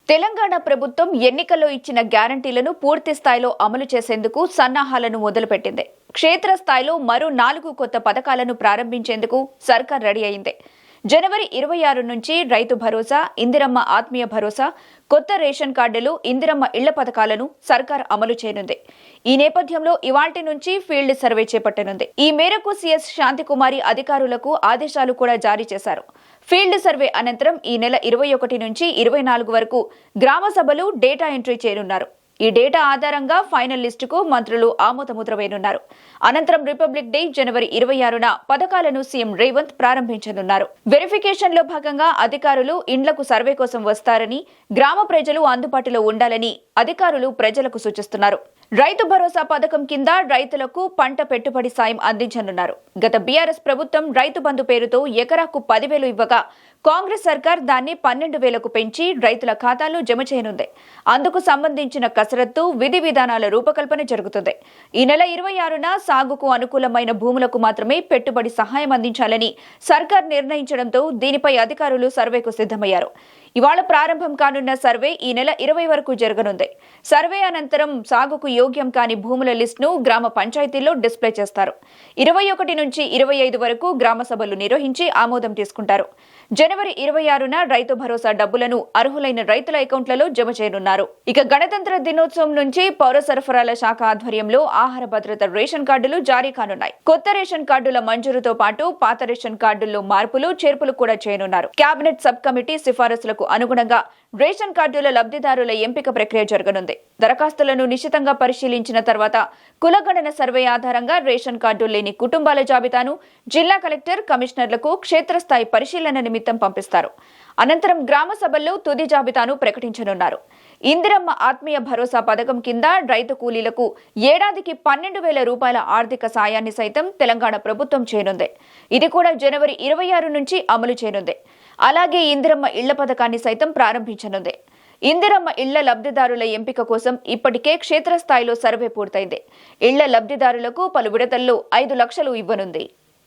తెలంగాణ ప్రభుత్వం ఎన్నికల్లో ఇచ్చిన గ్యారంటీలను పూర్తి స్థాయిలో అమలు చేసేందుకు సన్నాహాలను మొదలుపెట్టింది. క్షేత్రస్థాయిలో మరో 4 కొత్త పథకాలను ప్రారంభించేందుకు సర్కార్ రెడీ అయింది. జనవరి 26 నుంచి రైతు భరోసా, ఇందిరమ్మ ఆత్మీయ భరోసా, కొత్త రేషన్ కార్డులు, ఇందిరమ్మ ఇళ్ల పథకాలను సర్కార్ అమలు చేయనుంది. ఈ నేపథ్యంలో ఇవాల్టి నుంచి ఫీల్డ్ సర్వే చేపట్టనుంది. ఈ మేరకు సీఎస్ శాంతికుమారి అధికారులకు ఆదేశాలు కూడా జారీ చేశారు. ఫీల్డ్ సర్వే అనంతరం ఈ నెల 21 నుంచి 24 వరకు గ్రామ సభలు డేటా ఎంట్రీ చేయనున్నారు. ఈ డేటా ఆధారంగా ఫైనల్ లిస్టుకు మంత్రులు ఆమోదముద్ర వేయనున్నారు. అనంతరం రిపబ్లిక్ డే జనవరి 26న పథకాలను సీఎం రేవంత్ ప్రారంభించనున్నారు. వెరిఫికేషన్ లో భాగంగా అధికారులు ఇండ్లకు సర్వే కోసం వస్తారని, గ్రామ ప్రజలు అందుబాటులో ఉండాలని అధికారులు ప్రజలకు సూచిస్తున్నారు. రైతు భరోసా పథకం కింద రైతులకు పంట పెట్టుబడి సాయం అందించనున్నారు. గత బీఆర్ఎస్ ప్రభుత్వం రైతు బంధు పేరుతో ఎకరాకు 10,000 ఇవ్వగా కాంగ్రెస్ సర్కార్ దాన్ని 12,000కు పెంచి రైతుల ఖాతాల్లో జమ చేయనుంది. అందుకు సంబంధించిన కసరత్తు, విధి విధానాల రూపకల్పన జరుగుతుంది. ఈ నెల 26న సాగుకు అనుకూలమైన భూములకు మాత్రమే పెట్టుబడి సహాయం అందించాలని సర్కార్ నిర్ణయించడంతో దీనిపై అధికారులు సర్వేకు సిద్ధమయ్యారు. ఇవాళ ప్రారంభం కానున్న సర్వే ఈ నెల 20 వరకు జరగనుంది. సర్వే అనంతరం సాగుకు యోగ్యం కాని భూముల లిస్టును గ్రామ పంచాయతీల్లో డిస్ప్లే చేస్తారు. 21 నుంచి 25 వరకు గ్రామ సభలు నిర్వహించి ఆమోదం తీసుకుంటారు. జనవరి 26న రైతు భరోసా డబ్బులను అర్హులైన రైతుల అకౌంట్లలో జమ చేయనున్నారు. ఇక గణతంత్ర దినోత్సవం నుంచి పౌర సరఫరాల శాఖ ఆధ్వర్యంలో ఆహార భద్రత రేషన్ కార్డులు జారీ కానున్నాయి. కొత్త రేషన్ కార్డుల మంజూరుతో పాటు పాత రేషన్ కార్డుల్లో మార్పులు, చేర్పులు కూడా చేయనున్నారు. కేబినెట్ సబ్ కమిటీ సిఫారసులకు అనుగుణంగా రేషన్ కార్డుల లబ్ధిదారుల ఎంపిక ప్రక్రియ జరగనుంది. దరఖాస్తులను నిశితంగా పరిశీలించిన తర్వాత కులగణన సర్వే ఆధారంగా రేషన్ కార్డు లేని కుటుంబాల జాబితాను జిల్లా కలెక్టర్, కమిషనర్లకు క్షేత్రస్థాయి పరిశీలన నిమిత్తం పంపిస్తారు. అనంతరం గ్రామ సభల్లో తుది జాబితాను ప్రకటించనున్నారు. ఇందిరమ్మ ఆత్మీయ భరోసా పథకం కింద రైతు కూలీలకు ఏడాదికి 12,000 రూపాయల ఆర్థిక సాయాన్ని సైతం తెలంగాణ ప్రభుత్వం చేయనుంది. ఇది కూడా జనవరి 26 నుంచి అమలు చేయనుంది. అలాగే ఇందిరమ్మ ఇళ్ల పథకాన్ని సైతం ప్రారంభించనుంది. ఇందిరమ్మ ఇళ్ల లబ్ధిదారుల ఎంపిక కోసం ఇప్పటికే క్షేత్రస్థాయిలో సర్వే పూర్తయింది. ఇళ్ల లబ్ధిదారులకు పలు విడతల్లో 5 లక్షలు ఇవ్వనుంది.